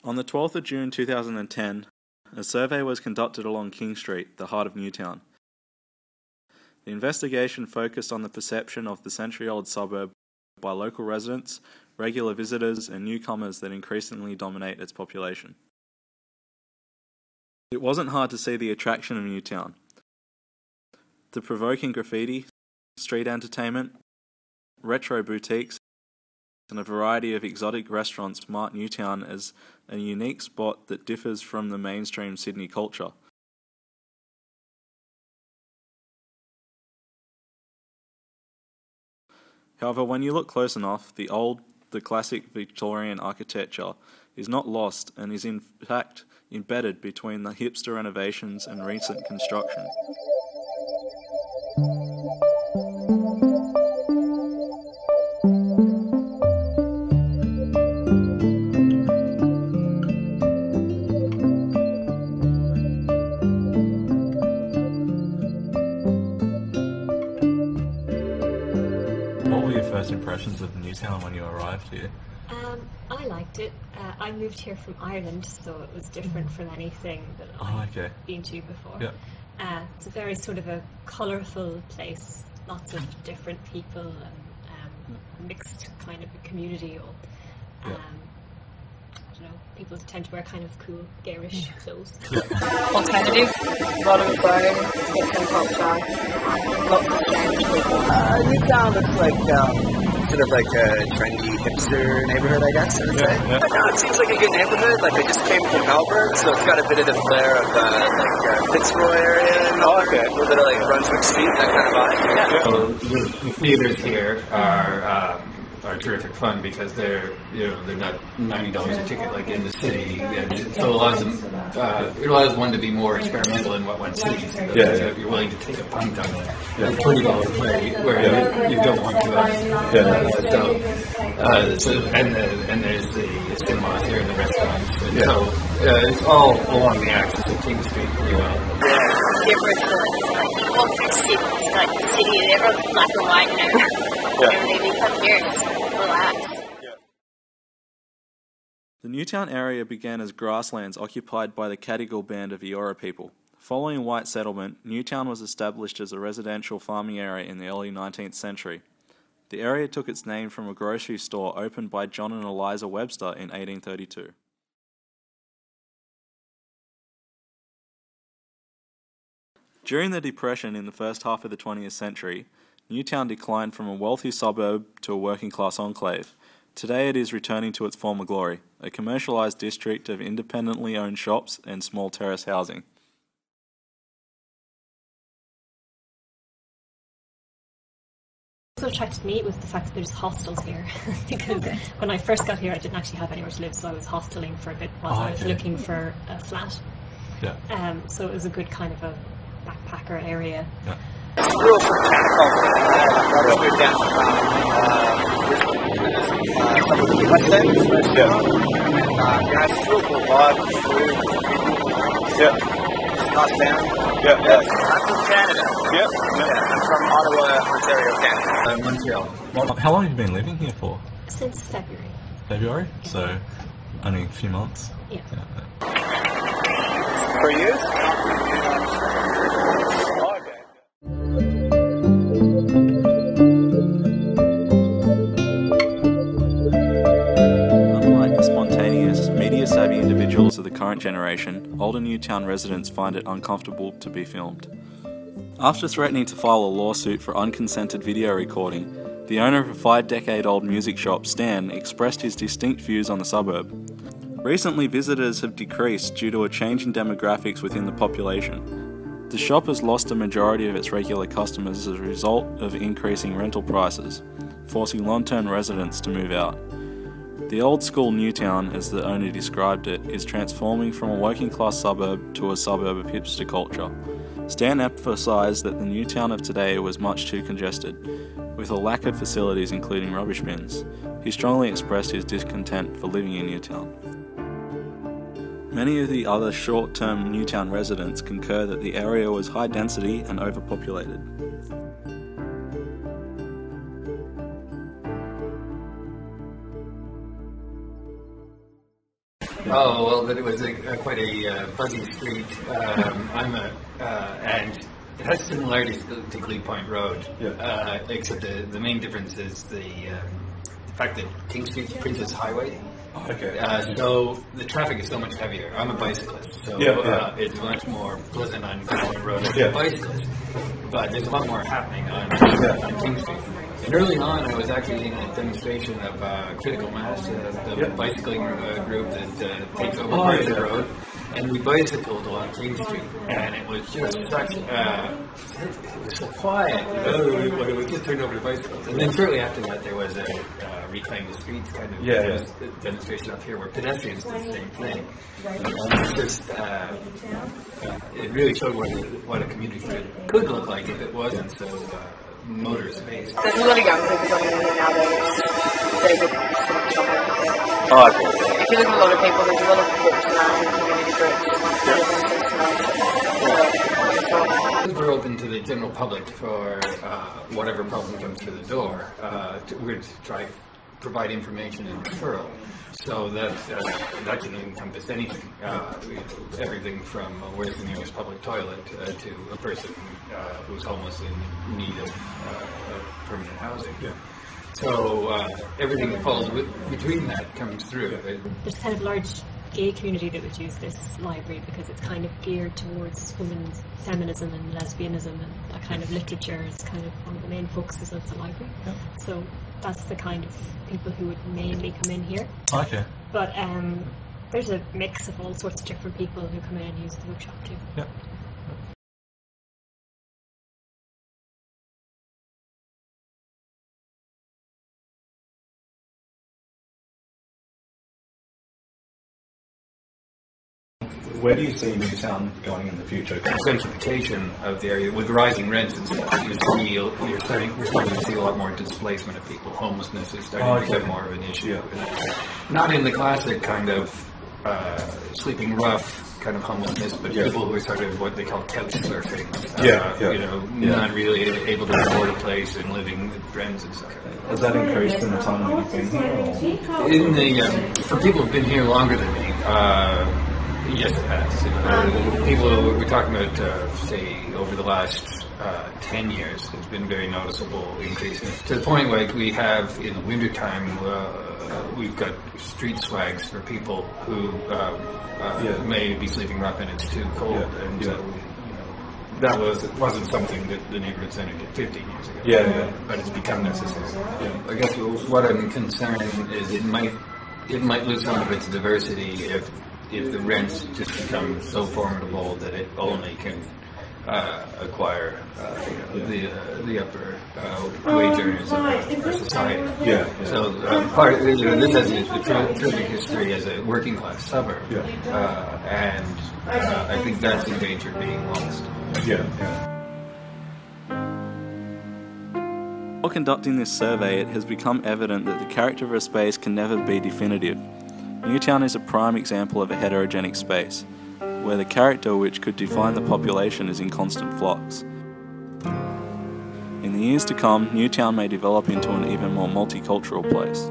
On the 12th of June 2010, a survey was conducted along King Street, the heart of Newtown. The investigation focused on the perception of the century-old suburb by local residents, regular visitors, and newcomers that increasingly dominate its population. It wasn't hard to see the attraction of Newtown. The provoking graffiti, street entertainment, retro boutiques, and a variety of exotic restaurants mark Newtown as a unique spot that differs from the mainstream Sydney culture. However, when you look close enough, the classic Victorian architecture is not lost and is in fact embedded between the hipster renovations and recent construction. What were your first impressions of Newtown when you arrived here? I liked it. I moved here from Ireland, so it was different from anything that I've been to before. Yeah. It's a very sort of a colourful place, lots of different people, and mixed kind of a community. I don't know, people tend to wear kind of cool, garish clothes. Alternative, a lot of growing, different culture, lots of change. Newtown looks like sort of like a trendy hipster neighborhood, I guess, I would say. Yeah. But no, it seems like a good neighborhood. Like, I just came from Melbourne, so it's got a bit of the flair of Fitzroy area and a little bit of like Brunswick Street, that kind of vibe. Yeah. So the theaters here are terrific fun because they're not $90 a ticket like in the city, and so it allows one to be more experimental in what one sees. So you're willing to take a punt on a $20 play where you don't want to. And there's the cinemas here and the restaurants, and so it's all along the axis of King Street pretty well. Different like Oxford City, like the city, everyone's black and white and everything. They come here and relax. The Newtown area began as grasslands occupied by the Cadigal band of Eora people. Following white settlement, Newtown was established as a residential farming area in the early 19th century. The area took its name from a grocery store opened by John and Eliza Webster in 1832. During the Depression in the first half of the 20th century, Newtown declined from a wealthy suburb to a working-class enclave. Today it is returning to its former glory, a commercialised district of independently owned shops and small terrace housing. What attracted me was the fact that there's hostels here, because when I first got here I didn't actually have anywhere to live, so I was hosteling for a bit while I was looking for a flat. So it was a good kind of a backpacker area. We're all from Canada. Brothers moved down from some of the West End, it's real cool vibe, food, it's a nice town. I'm from Canada. I'm from Ottawa, Ontario, Canada. Montreal. How long have you been living here for? Since February. February? So only a few months? Yeah. For you? Unlike the spontaneous, media-savvy individuals of the current generation, older Newtown residents find it uncomfortable to be filmed. After threatening to file a lawsuit for unconsented video recording, the owner of a 5-decade-old music shop, Stan, expressed his distinct views on the suburb. Recently, visitors have decreased due to a change in demographics within the population. The shop has lost a majority of its regular customers as a result of increasing rental prices, forcing long-term residents to move out. The old-school Newtown, as the owner described it, is transforming from a working-class suburb to a suburb of hipster culture. Stan emphasised that the Newtown of today was much too congested, with a lack of facilities including rubbish bins. He strongly expressed his discontent for living in Newtown. Many of the other short-term Newtown residents concur that the area was high density and overpopulated. Oh, well, that it was quite a buzzy street. And it has similarities to Glebe Point Road, except the main difference is the fact that King Street's Princess Highway. Okay. So the traffic is so much heavier. I'm a bicyclist, so it's much more pleasant on Glebe Point Road as a bicyclist. But there's a lot more happening on King Street. And early on, I was actually in a demonstration of Critical Mass, the bicycling group that takes over parts of the road. And we bicycled along King Street, and it was just such, it was so quiet. We just turned over to bicycles. And then shortly after that, there was a Reclaim the Streets kind of demonstration up here where pedestrians did the same thing. It's just, it really showed what a community could look like if it wasn't so motor-based. There's a lot of young people coming in here now. There's a sort of children. Oh, okay. If you look at a lot of people, there's a lot of groups now and community groups. We're open to the general public for whatever problem comes through the door. We're to try provide information and referral. So that can encompass anything, everything from where's the nearest public toilet to a person who's homeless in need of permanent housing. Yeah. So everything that falls between that comes through. There's kind of large gay community that would use this library because it's kind of geared towards women's feminism and lesbianism, and that kind of literature is kind of one of the main focuses of the library. Yeah. So that's the kind of people who would mainly come in here. Okay. But there's a mix of all sorts of different people who come in and use the bookshop too. Yeah. Where do you see Newtown going in the future? Gentrification of the area with rising rents and stuff. You're starting to see a lot more displacement of people. Homelessness is starting to become more of an issue. Not in the classic kind of sleeping rough kind of homelessness, but people who are sort of what they call couch surfing. Not really able to afford a place and living with friends and stuff. Has that increased in the time that you've been here? For people who've been here longer than me, yes, it has. People we're talking about, say, over the last 10 years, it's been very noticeable increase. To the point where we have, in the wintertime, we've got street swags for people who may be sleeping rough and it's too cold. And that wasn't something that the neighborhood center did 15 years ago. But it's become necessary. I guess what I'm concerned is it might lose some of its diversity if the rents just become so formidable that it only can acquire the upper wage earners of our society. So part of this has a terrific history as a working class suburb, and I think that's in danger of being lost. While conducting this survey, it has become evident that the character of a space can never be definitive. Newtown is a prime example of a heterogenic space, where the character which could define the population is in constant flux. In the years to come, Newtown may develop into an even more multicultural place.